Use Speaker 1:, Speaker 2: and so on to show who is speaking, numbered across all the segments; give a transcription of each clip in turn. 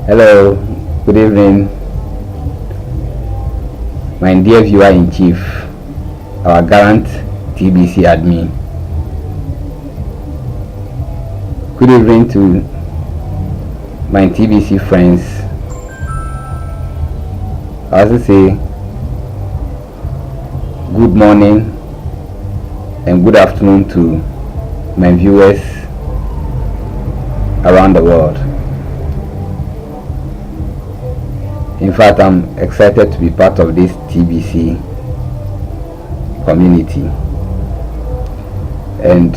Speaker 1: Hello, good evening, my dear viewer-in-chief, our gallant TBC admin. Good evening to my TBC friends. I also say good morning and good afternoon to my viewers around the world. In fact, I'm excited to be part of this TBC community, and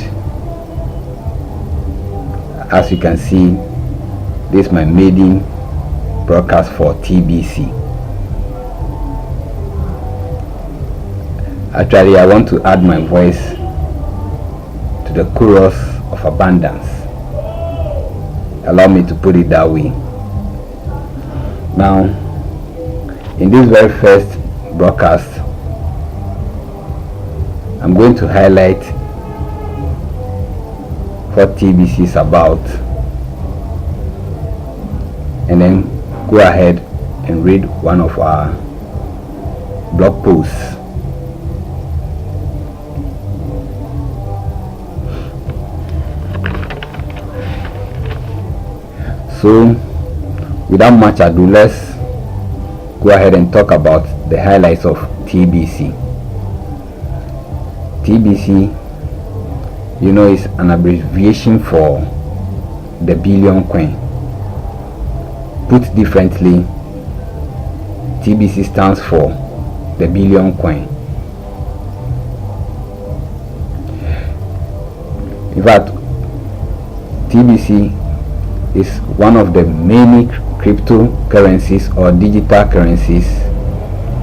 Speaker 1: as you can see, this is my maiden broadcast for TBC. Actually, I want to add my voice to the chorus of abundance. Allow me to put it that way. Now, in this very first broadcast, I'm going to highlight what TBC is about, and then go ahead and read one of our blog posts. So, without much ado, let's go ahead and talk about the highlights of TBC. TBC, you know, is an abbreviation for the billion coin. Put differently, TBC stands for the billion coin. In fact, TBC is one of the many cryptocurrencies or digital currencies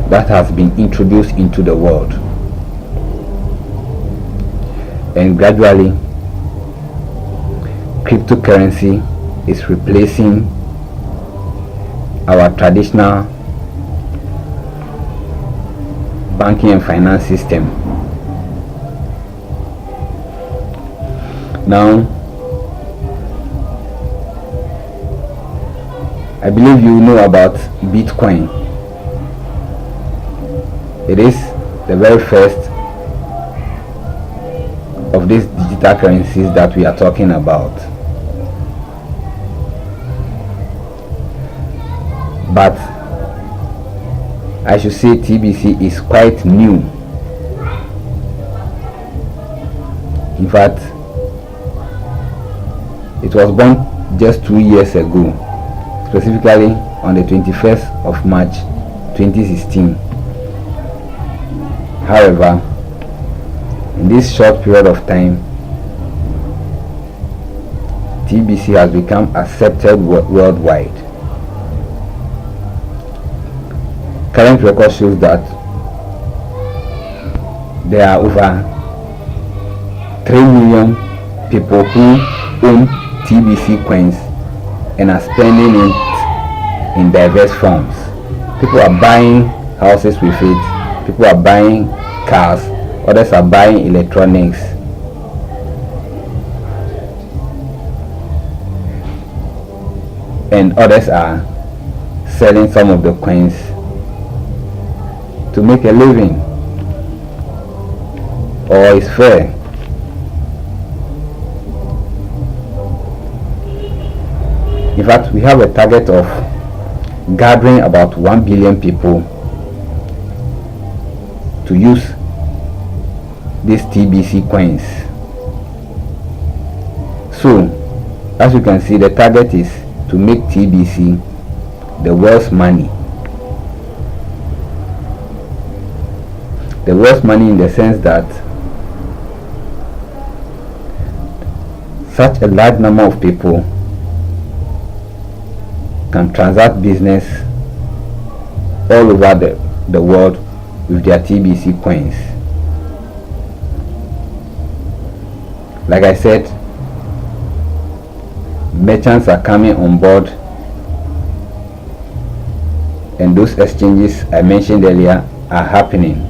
Speaker 1: that has been introduced into the world, and gradually cryptocurrency is replacing our traditional banking and finance system. Now, I believe you know about Bitcoin. It is the very first of these digital currencies that we are talking about. But I should say TBC is quite new. In fact, it was born just 2 years ago, specifically on the 21st of March 2016. However, in this short period of time, TBC has become accepted worldwide. Current record shows that there are over 3 million people who own TBC coins and are spending it in diverse forms. People are buying houses with it, people are buying cars, others are buying electronics. And others are selling some of the coins to make a living, or it's fair. In fact, we have a target of gathering about 1 billion people to use these TBC coins. So, as you can see, the target is to make TBC the world's money. The world's money in the sense that such a large number of people can transact business all over the world with their TBC coins. Like I said, merchants are coming on board, and those exchanges I mentioned earlier are happening.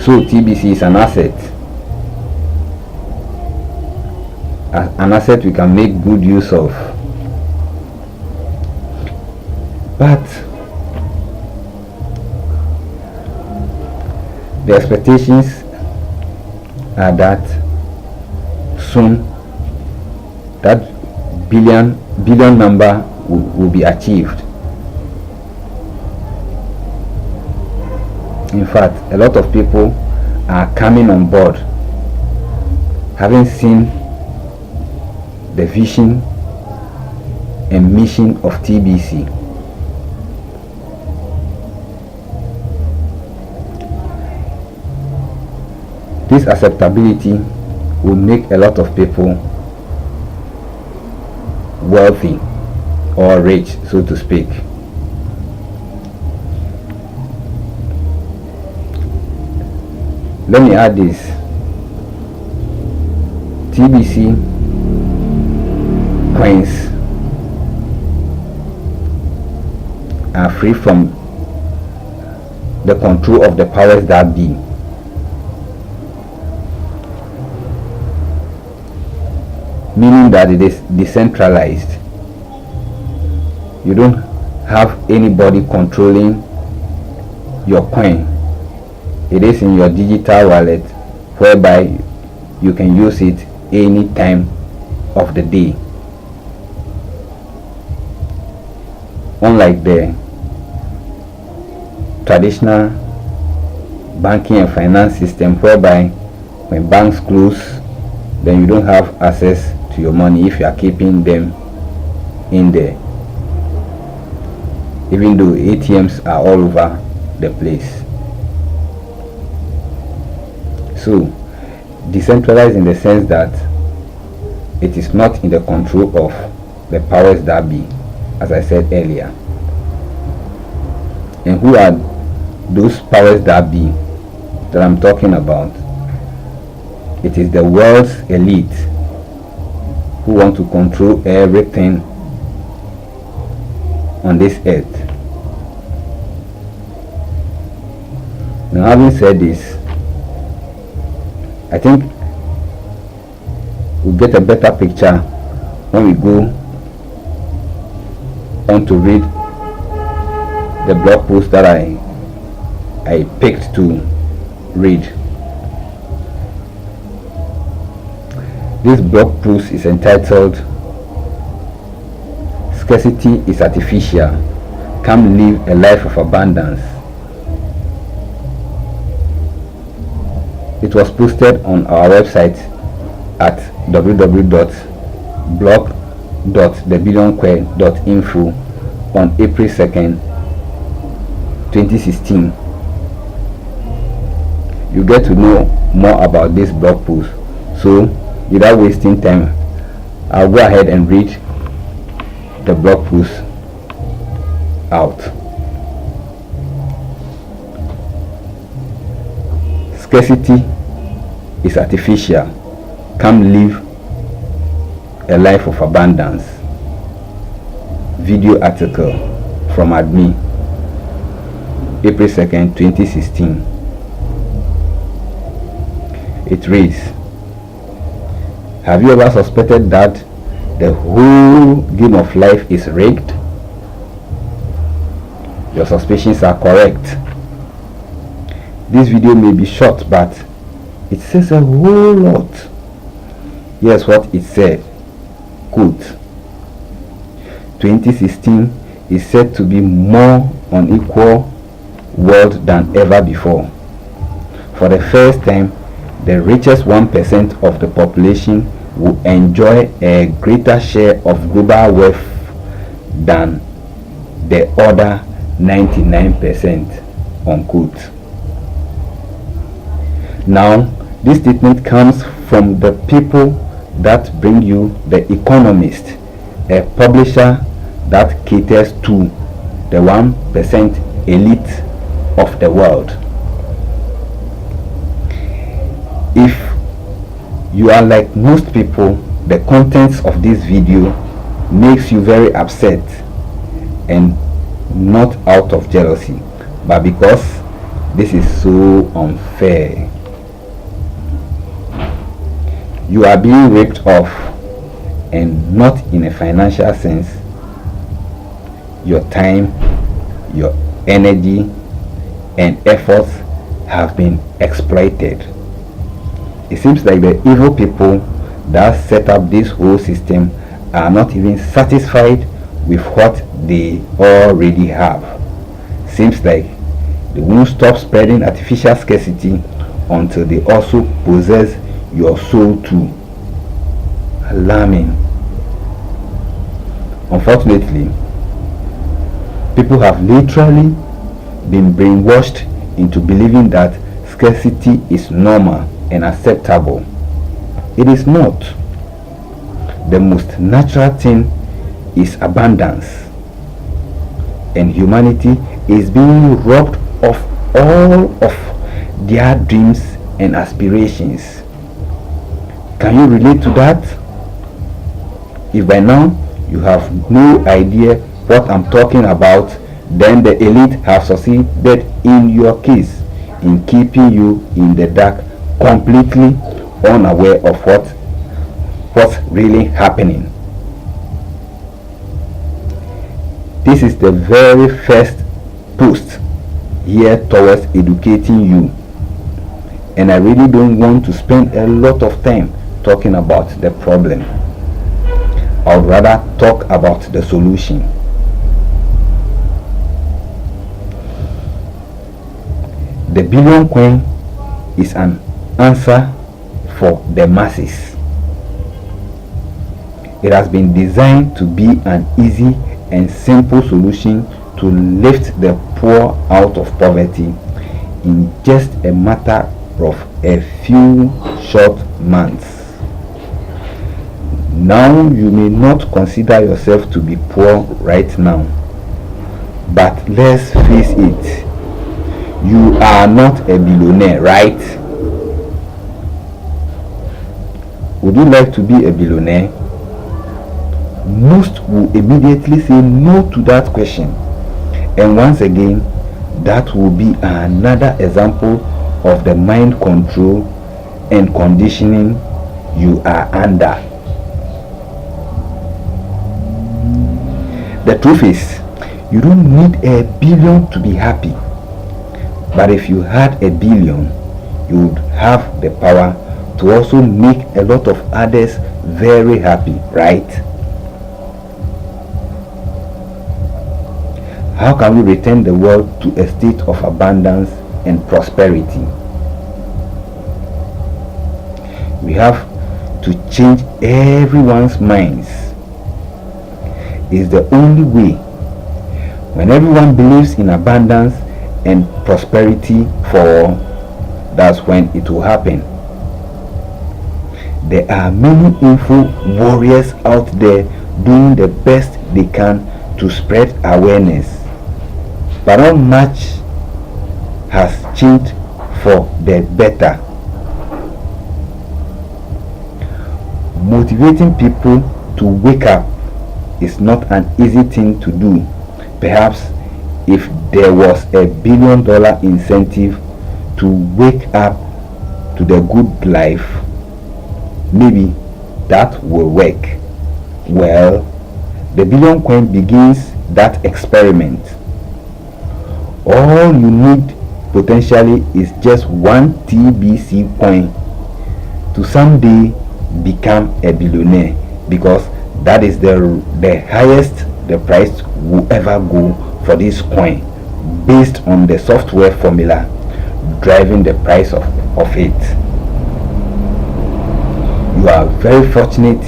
Speaker 1: So TBC is an asset. an asset we can make good use of. But the expectations are that soon that billion number will be achieved. In fact, a lot of people are coming on board, having seen the vision and mission of TBC. This acceptability will make a lot of people wealthy or rich, so to speak. Let me add this. TBC coins are free from the control of the powers that be. Meaning that it is decentralized. You don't have anybody controlling your coin. It is in your digital wallet, whereby you can use it any time of the day. Unlike the traditional banking and finance system, whereby when banks close, then you don't have access to your money if you are keeping them in there, even though ATMs are all over the place. So decentralized in the sense that it is not in the control of the powers that be, as I said earlier. And who are those powers that be that I'm talking about? It is the world's elite who want to control everything on this earth. Now, having said this, I think we'll get a better picture when we go on to read the blog post that I picked to read. This blog post is entitled "Scarcity is Artificial. Come live a life of abundance." It was posted on our website at www.blog.thebillionquare.info on April 2nd, 2016. You get to know more about this blog post. So, without wasting time, I'll go ahead and read the blog post out. Scarcity is artificial. Come live a life of abundance. Video article from Admin, April 2nd, 2016. It reads, have you ever suspected that the whole game of life is rigged? Your suspicions are correct. This video may be short, but it says a whole lot. Here's what it said. Quote, 2016 is said to be more unequal world than ever before. For the first time, the richest 1% of the population will enjoy a greater share of global wealth than the other 99%. Unquote. Now, this statement comes from the people that bring you The Economist, a publisher that caters to the 1% elite of the world. If you are like most people, the contents of this video makes you very upset, and not out of jealousy, but because this is so unfair. You are being ripped off and not in a financial sense, your time, your energy, and efforts have been exploited. It seems like the evil people that set up this whole system are not even satisfied with what they already have. Seems like they won't stop spreading artificial scarcity until they also possess your soul too. Alarming. Unfortunately, people have literally been brainwashed into believing that scarcity is normal and acceptable. It is not. The most natural thing is abundance, and humanity is being robbed of all of their dreams and aspirations. Can you relate to that? If by now you have no idea what I'm talking about, then the elite have succeeded in your case in keeping you in the dark, completely unaware of what's really happening. This is the very first post here towards educating you, and I really don't want to spend a lot of time talking about the problem. I would rather talk about the solution. The billion coin is an answer for the masses. It has been designed to be an easy and simple solution to lift the poor out of poverty in just a matter of a few short months. Now, you may not consider yourself to be poor right now, but let's face it, you are not a billionaire, right? Would you like to be a billionaire? Most will immediately say no to that question. And once again, that will be another example of the mind control and conditioning you are under. The truth is, you don't need a billion to be happy. But if you had a billion, you would have the power to also make a lot of others very happy, right? How can we return the world to a state of abundance and prosperity? We have to change everyone's minds. It's the only way. When everyone believes in abundance and prosperity for all, that's when it will happen. There are many info warriors out there doing the best they can to spread awareness, but not much has changed for the better. Motivating people to wake up is not an easy thing to do. Perhaps if there was $1 billion incentive to wake up to the good life, maybe that will work. Well, the billion coin begins that experiment. All you need potentially is just one TBC coin to someday become a billionaire, because that is the highest the price will ever go for this coin, based on the software formula driving the price of it. You are very fortunate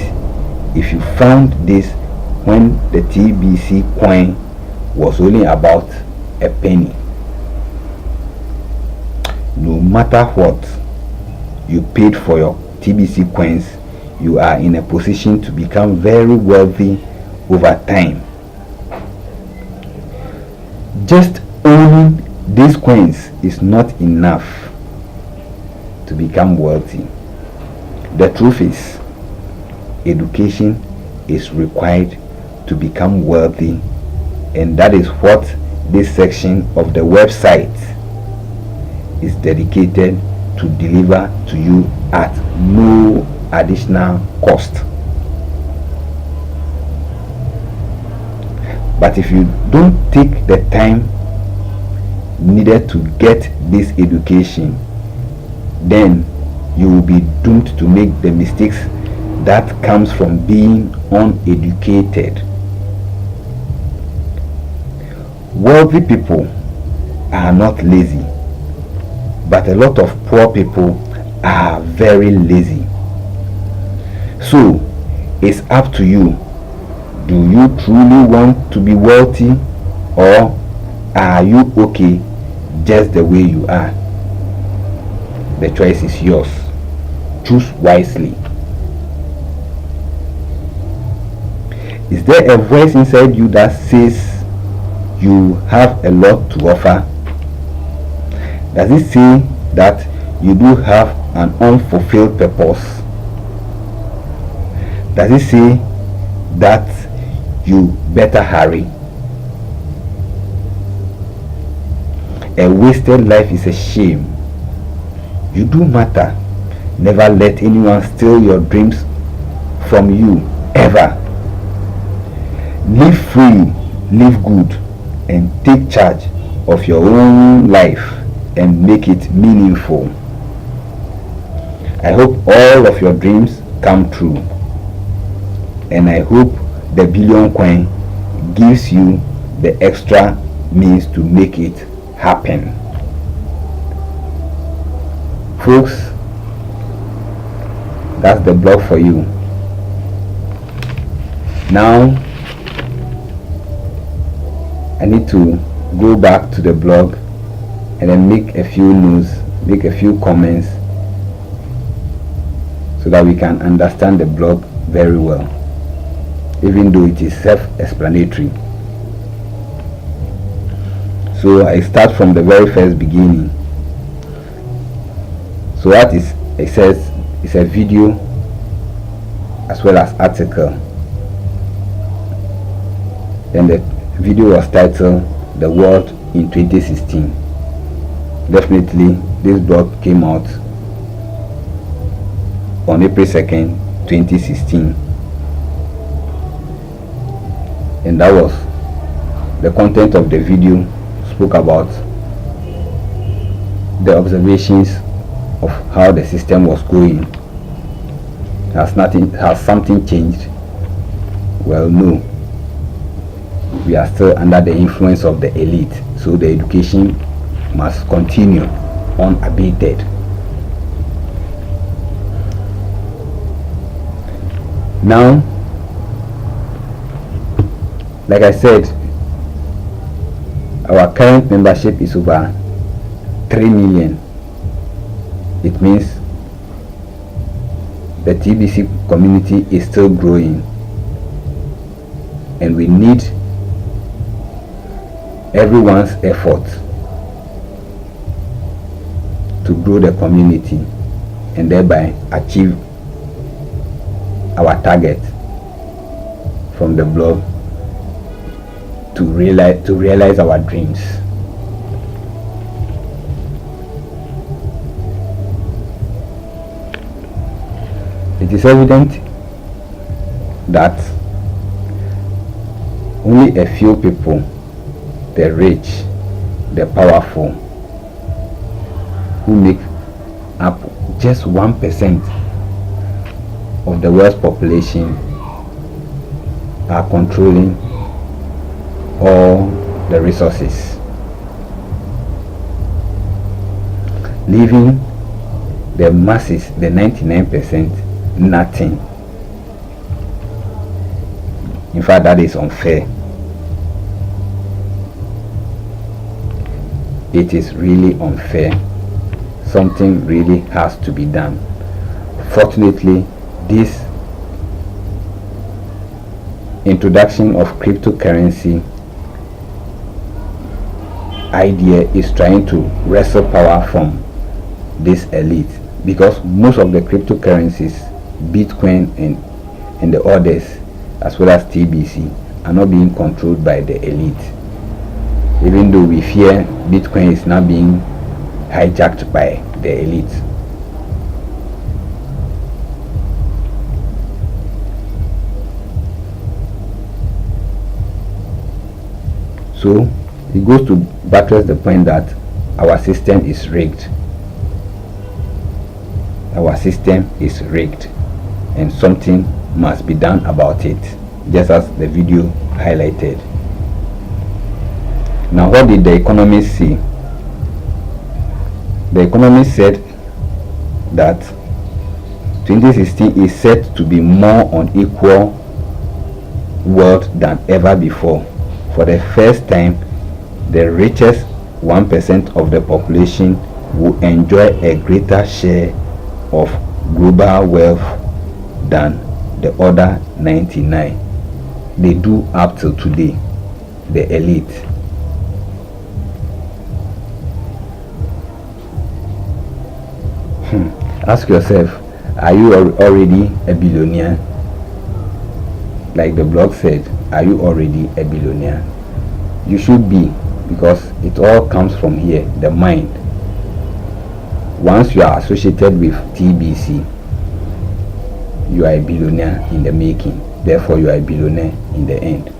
Speaker 1: if you found this when the TBC coin was only about a penny. No matter what you paid for your TBC coins, you are in a position to become very wealthy over time. Just owning these coins is not enough to become wealthy. The truth is, education is required to become wealthy, and that is what this section of the website is dedicated to deliver to you at no additional cost. But if you don't take the time needed to get this education, then you will be doomed to make the mistakes that comes from being uneducated. Wealthy people are not lazy, but a lot of poor people are very lazy. So it's up to you. Do you truly want to be wealthy, or are you okay just the way you are? The choice is yours. Choose wisely. Is there a voice inside you that says you have a lot to offer? Does it say that you do have an unfulfilled purpose? Does it say that you better hurry? A wasted life is a shame. You do matter. Never let anyone steal your dreams from you, ever. Live free, live good, and take charge of your own life and make it meaningful. I hope all of your dreams come true, and I hope the billion coin gives you the extra means to make it happen. Folks, that's the blog for you. Now I need to go back to the blog and then make a few notes, make a few comments, so that we can understand the blog very well, even though it is self-explanatory. So I start from the very first beginning. So what is it says is a video as well as article. Then the video was titled "The World in 2016." Definitely this blog came out on April 2nd, 2016, and that was the content of the video. Spoke about the observations of how the system was going. Has something changed? Well, no. We are still under the influence of the elite, so the education must continue unabated. Now, like I said, our current membership is over 3 million. It means the TBC community is still growing, and we need everyone's effort to grow the community and thereby achieve our target from the blog to realize our dreams. It is evident that only a few people, the rich, the powerful, who make up just 1% of the world's population, are controlling all the resources, leaving the masses, the 99%, nothing. In fact, that is unfair. It is really unfair. Something really has to be done. Fortunately, this introduction of cryptocurrency idea is trying to wrestle power from this elite, because most of the cryptocurrencies, Bitcoin and the others, as well as TBC, are not being controlled by the elite. Even though we fear Bitcoin is now being hijacked by the elite. So it goes to buttress the point that our system is rigged. Our system is rigged, and something must be done about it, just as the video highlighted. Now, what did the economists say? The economists said that 2016 is set to be more unequal world than ever before. For the first time, the richest 1% of the population will enjoy a greater share of global wealth than the other 99. They do up till today, the elite. Ask yourself, are you already a billionaire? Like the blog said, are you already a billionaire? You should be, because it all comes from here, the mind. Once you are associated with TBC, you are a billionaire in the making. Therefore, you are a billionaire in the end.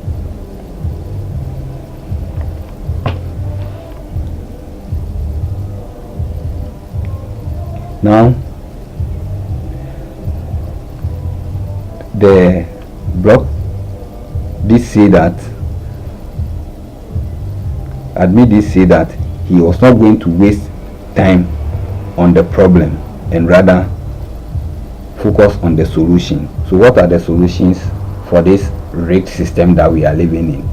Speaker 1: Now, the blog did say that, admit did say that he was not going to waste time on the problem and rather focus on the solution. So what are the solutions for this rigged system that we are living in?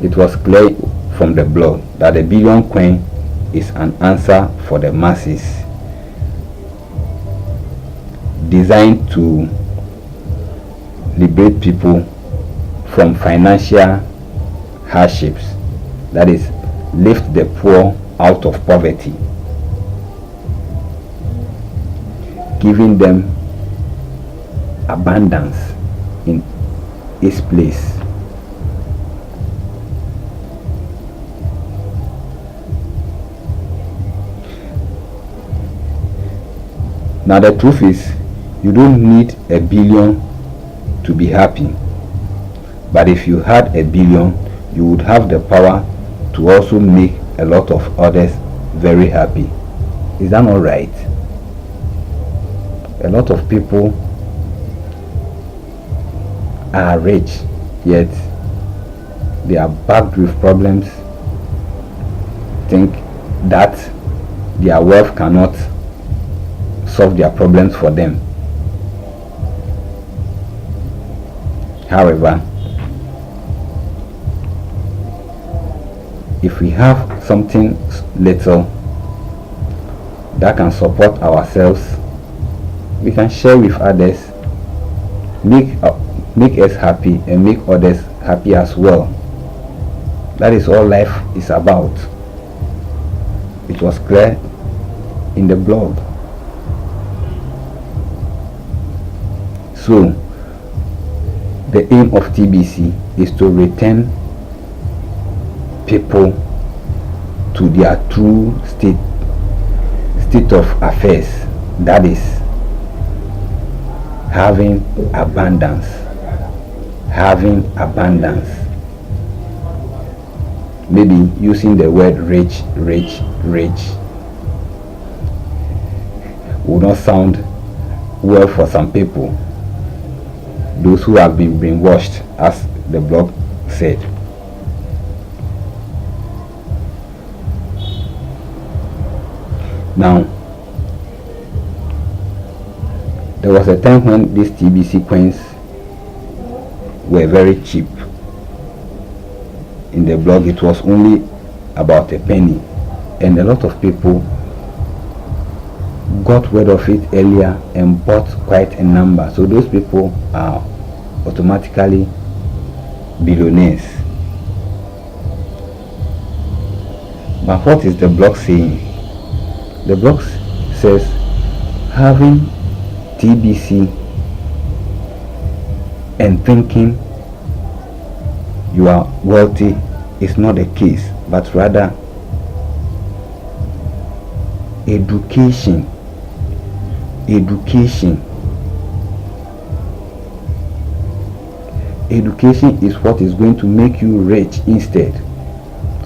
Speaker 1: It was clear from the blog that the billion coin is an answer for the masses, designed to liberate people from financial hardships, that is, lift the poor out of poverty, giving them abundance in its place. Now the truth is, you don't need a billion to be happy, but if you had a billion, you would have the power to also make a lot of others very happy. Is that not right? A lot of people are rich, yet they are backed with problems, think that their wealth cannot solve their problems for them. However, if we have something little that can support ourselves, we can share with others, make us happy and make others happy as well. That is all life is about. It was clear in the blog. So the aim of TBC is to return people to their true state of affairs, that is, having abundance. Maybe using the word rich will not sound well for some people, those who have been brainwashed, as the blog said. Now, there was a time when these TBC coins were very cheap. In the blog, it was only about a penny, and a lot of people got rid of it earlier and bought quite a number. So those people are automatically billionaires. But what is the blog saying? The blog says having TBC and thinking you are wealthy is not the case, but rather education. education is what is going to make you rich instead.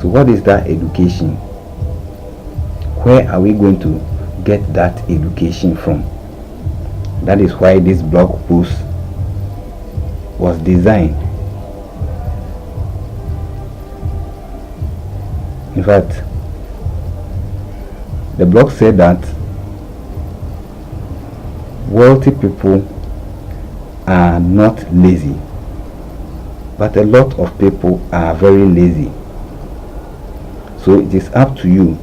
Speaker 1: So what is that education? Where are we going to get that education from? That is why this blog post was designed. In fact, the blog said that wealthy people are not lazy, but a lot of people are very lazy. So it is up to you.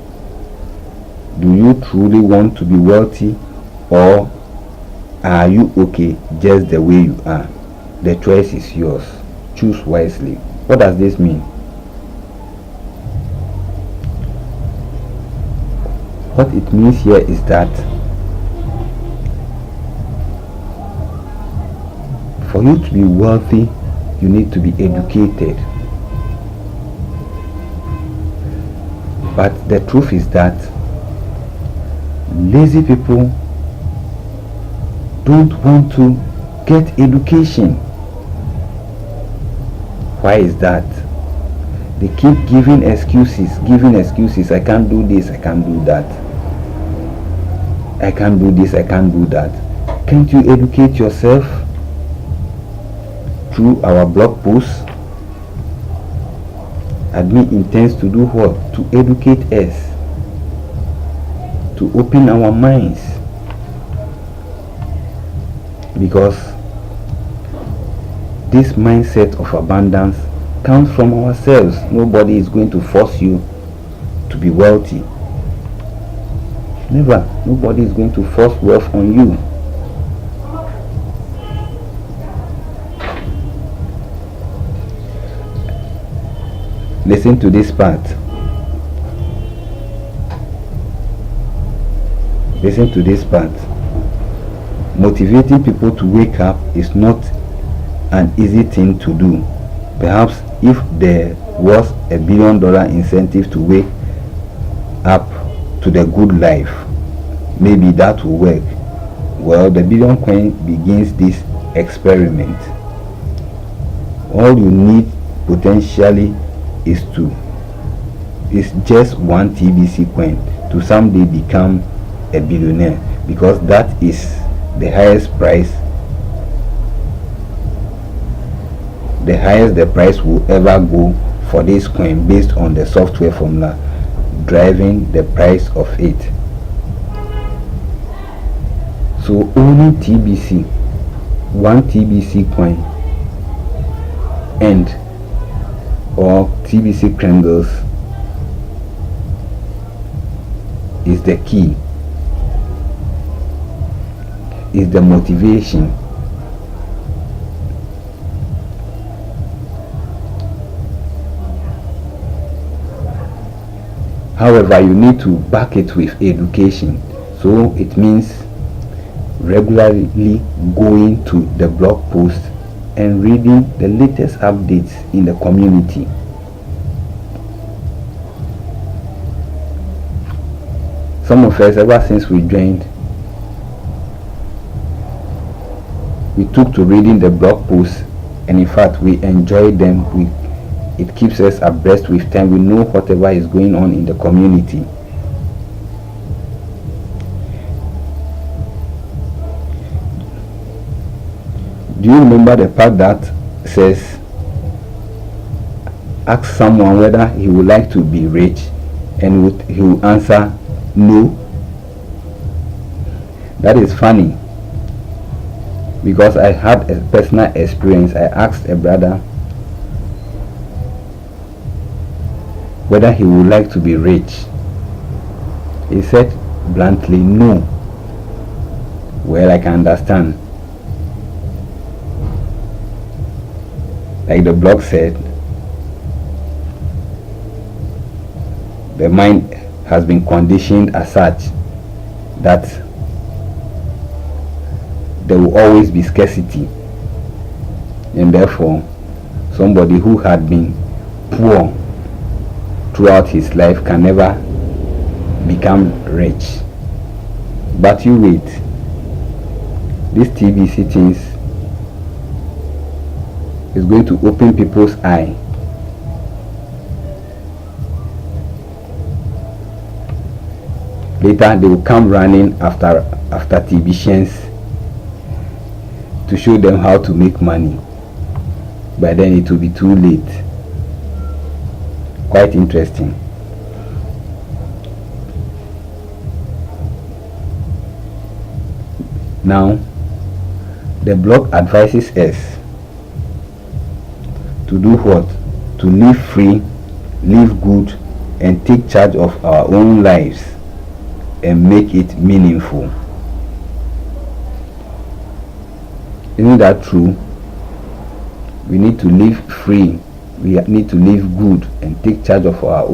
Speaker 1: Do you truly want to be wealthy, or are you okay just the way you are? The choice is yours. Choose wisely. What does this mean? What it means here is that for you to be wealthy, you need to be educated. But the truth is that lazy people don't want to get education. Why is that? They keep giving excuses. I can't do this, I can't do that. I can't do this, I can't do that. Can't you educate yourself through our blog posts? Admin intends to do what? To educate us, to open our minds, because this mindset of abundance comes from ourselves. Nobody is going to force you to be wealthy. Never. Nobody is going to force wealth on you. Listen to this part. Listen to this part. Motivating people to wake up is not an easy thing to do. Perhaps if there was $1 billion incentive to wake up to the good life, maybe that will work. Well, the billion coin begins this experiment. All you need potentially is just one TBC coin to someday become a billionaire, because that is the highest price, the highest the price will ever go for this coin, based on the software formula driving the price of it. So owning TBC, one TBC coin and or TBC candles is the key, is the motivation. However, you need to back it with education. So it means regularly going to the blog post and reading the latest updates in the community. Some of us, ever since we joined, we took to reading the blog posts, and in fact we enjoy them. It keeps us abreast with time. We know whatever is going on in the community. Do you remember the part that says, ask someone whether he would like to be rich, and he will answer no? That is funny, because I had a personal experience. I asked a brother whether he would like to be rich. He said bluntly no. Well, I can understand. Like the blog said, the mind has been conditioned as such that there will always be scarcity, and therefore somebody who had been poor throughout his life can never become rich. But you wait, these TBC things is going to open people's eye. Later they will come running after TBCians to show them how to make money. But then it will be too late. Quite interesting. Now, the blog advises us to do what? To live free, live good, and take charge of our own lives and make it meaningful. Isn't that true? We need to live free, we need to live good and take charge of our own